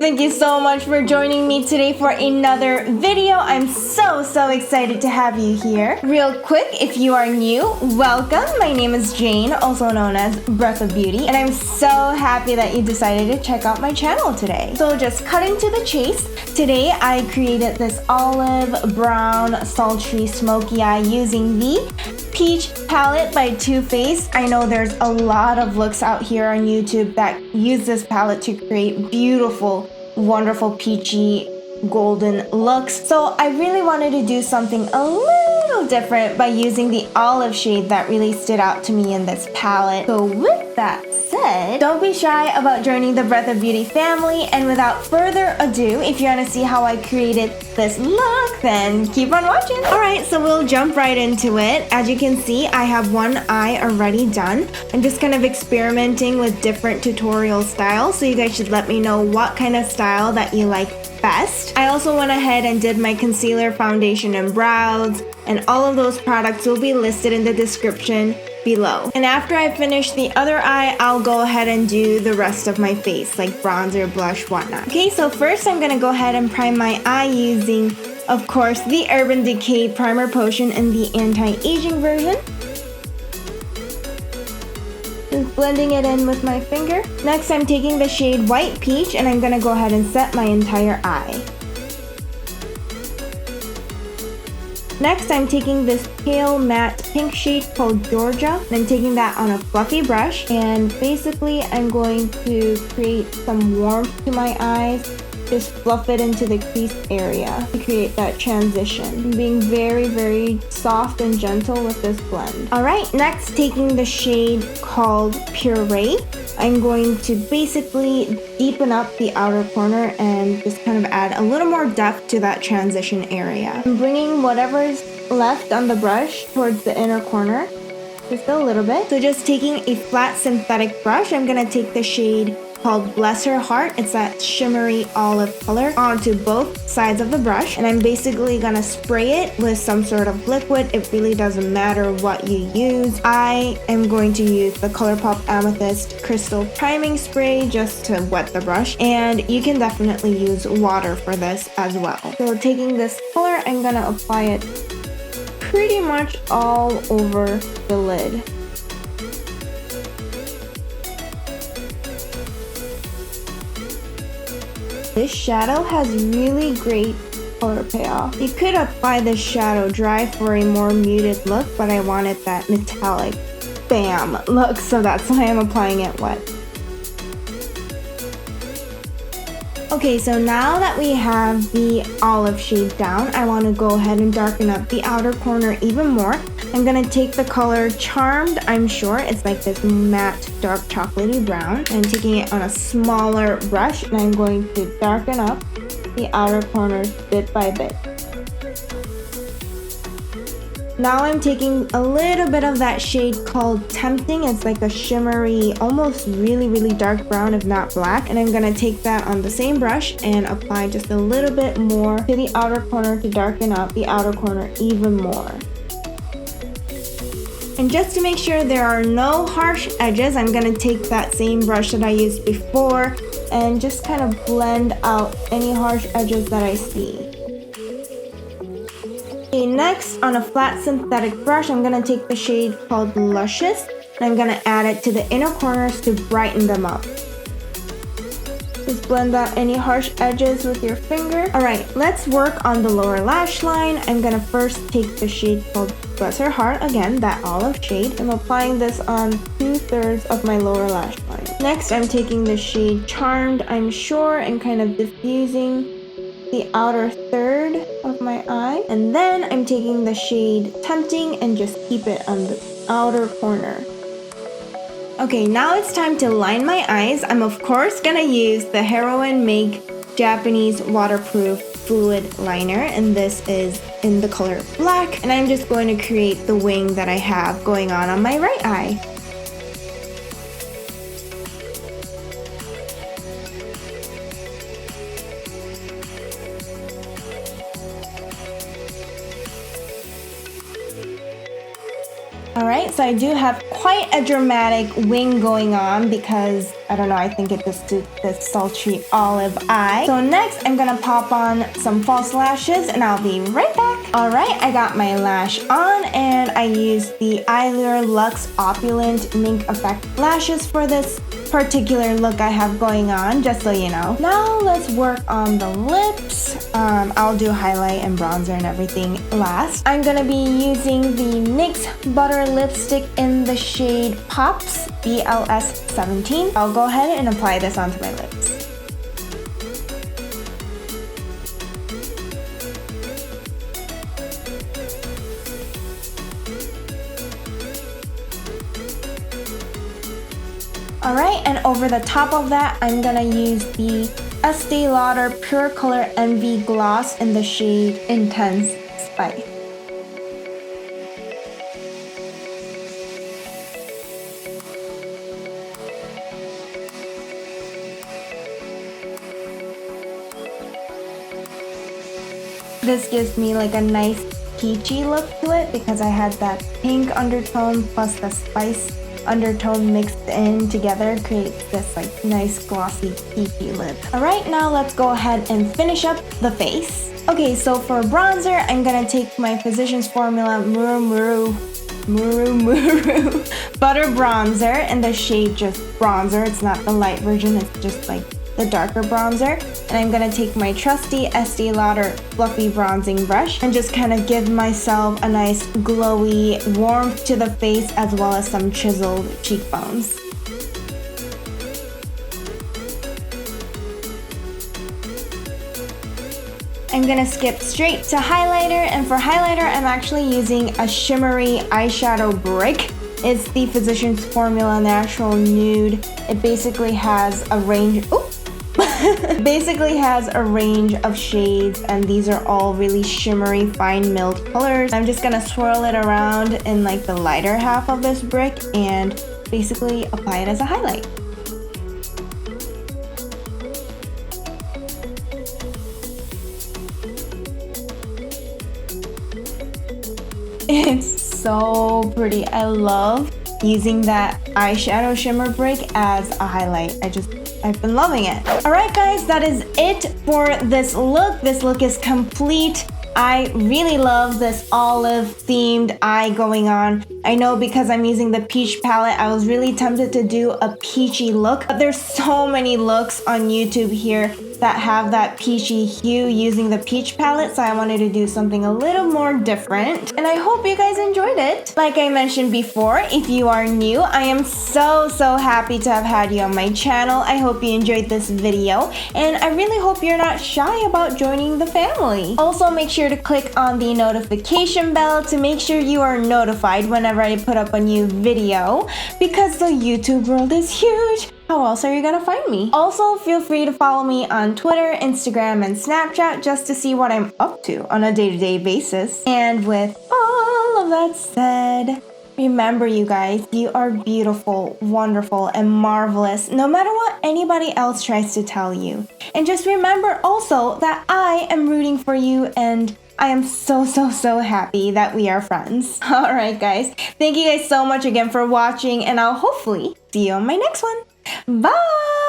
Thank you so much for joining me today for another video. I'm so excited to have you here. Real quick, if you are new, welcome. My name is Jane, also known as Breath of Beauty, and I'm so happy that you decided to check out my channel today. So just cutting to the chase, today I created this olive brown sultry smoky eye using the Peach palette by Too Faced. I know there's a lot of looks out here on YouTube that use this palette to create beautiful, wonderful peachy golden looks. So I really wanted to do something a little different by using the olive shade that really stood out to me in this palette. So with that said, don't be shy about joining the Breath of Beauty family, and without further ado, if you want to see how I created this look, then keep on watching. Alright, so we'll jump right into it. As you can see, I have one eye already done. I'm just kind of experimenting with different tutorial styles, so you guys should let me know what kind of style that you like best. I also went ahead and did my concealer, foundation, and brows, and all of those products will be listed in the description below. And after I finish the other eye, I'll go ahead and do the rest of my face, like bronzer, blush, whatnot. Okay, so first I'm gonna go ahead and prime my eye using, of course, the Urban Decay Primer Potion in the anti-aging version. Just blending it in with my finger. Next, I'm taking the shade White Peach, and I'm gonna go ahead and set my entire eye. Next, I'm taking this pale matte pink shade called Georgia, and I'm taking that on a fluffy brush, and basically I'm going to create some warmth to my eyes, just fluff it into the crease area to create that transition. I'm being very soft and gentle with this blend. Alright, next taking the shade called Puree, I'm going to basically deepen up the outer corner and just kind of add a little more depth to that transition area. I'm bringing whatever's left on the brush towards the inner corner, just a little bit. So just taking a flat synthetic brush, I'm gonna take the shade called Bless Her Heart. It's that shimmery olive color onto both sides of the brush, and I'm basically gonna spray it with some sort of liquid. It really doesn't matter what you use. I am going to use the ColourPop Amethyst Crystal Priming Spray just to wet the brush, and you can definitely use water for this as well. So taking this color, I'm gonna apply it pretty much all over the lid. This shadow has really great color payoff. You could apply this shadow dry for a more muted look, but I wanted that metallic bam look, so that's why I'm applying it wet. Okay, so now that we have the olive shade down, I want to go ahead and darken up the outer corner even more. I'm going to take the color Charmed, I'm sure. It's like this matte, dark chocolatey brown. I'm taking it on a smaller brush, and I'm going to darken up the outer corners bit by bit. Now I'm taking a little bit of that shade called Tempting. It's like a shimmery, almost really dark brown, if not black. And I'm gonna take that on the same brush and apply just a little bit more to the outer corner to darken up the outer corner even more. And just to make sure there are no harsh edges, I'm gonna take that same brush that I used before and just kind of blend out any harsh edges that I see. Okay, next, on a flat synthetic brush, I'm going to take the shade called Luscious, and I'm going to add it to the inner corners to brighten them up. Just blend out any harsh edges with your finger. Alright, let's work on the lower lash line. I'm going to first take the shade called Bless Her Heart, again, that olive shade. I'm applying this on 2/3 of my lower lash line. Next, I'm taking the shade Charmed, I'm sure, and kind of diffusing the outer third of my eye, and then I'm taking the shade Tempting and just keep it on the outer corner. Okay, now it's time to line my eyes. I'm of course gonna use the Heroine Make Japanese Waterproof Fluid Liner, and this is in the color black, and I'm just going to create the wing that I have going on my right eye. Alright, so I do have quite a dramatic wing going on because, I don't know, I think it just did this sultry olive eye. So next, I'm gonna pop on some false lashes and I'll be right back. Alright, I got my lash on and I used the Eyelure Luxe Opulent Mink Effect lashes for this particular look I have going on, just so you know. Now let's work on the lips. I'll do highlight and bronzer and everything last. I'm gonna be using the NYX Butter Lipstick in the shade Pops BLS 17. I'll go ahead and apply this onto my lips. Alright, and over the top of that, I'm gonna use the Estee Lauder Pure Color Envy Gloss in the shade Intense Spice. This gives me like a nice peachy look to it because I had that pink undertone plus the spice undertone mixed in together creates this like nice glossy peachy lip. Alright, now let's go ahead and finish up the face. Okay, so for bronzer, I'm gonna take my Physicians Formula Muru Butter Bronzer in the shade just bronzer. It's not the light version, it's just like the darker bronzer. And I'm gonna take my trusty Estee Lauder fluffy bronzing brush and just kind of give myself a nice glowy warmth to the face as well as some chiseled cheekbones. I'm gonna skip straight to highlighter, and for highlighter I'm actually using a shimmery eyeshadow brick. It's the Physicians Formula Natural Nude. It basically has a range of shades, and these are all really shimmery, fine milled colors. I'm just gonna swirl it around in like the lighter half of this brick and basically apply it as a highlight. It's so pretty. I love using that eyeshadow shimmer brick as a highlight. I've been loving it. Alright guys, that is it for this look. This look is complete. I really love this olive themed eye going on. I know because I'm using the peach palette, I was really tempted to do a peachy look, but there's so many looks on YouTube here that have that peachy hue using the peach palette, so I wanted to do something a little more different, and I hope you guys enjoyed it. Like I mentioned before, if you are new, I am so happy to have had you on my channel. I hope you enjoyed this video, and I really hope you're not shy about joining the family. Also, make sure to click on the notification bell to make sure you are notified whenever I put up a new video, because the YouTube world is huge. How else are you gonna find me? Also, feel free to follow me on Twitter, Instagram, and Snapchat just to see what I'm up to on a day-to-day basis. And with all of that said, remember you guys, you are beautiful, wonderful, and marvelous no matter what anybody else tries to tell you. And just remember also that I am rooting for you, and I am so happy that we are friends. Alright guys, thank you guys so much again for watching, and I'll hopefully see you on my next one. Bye!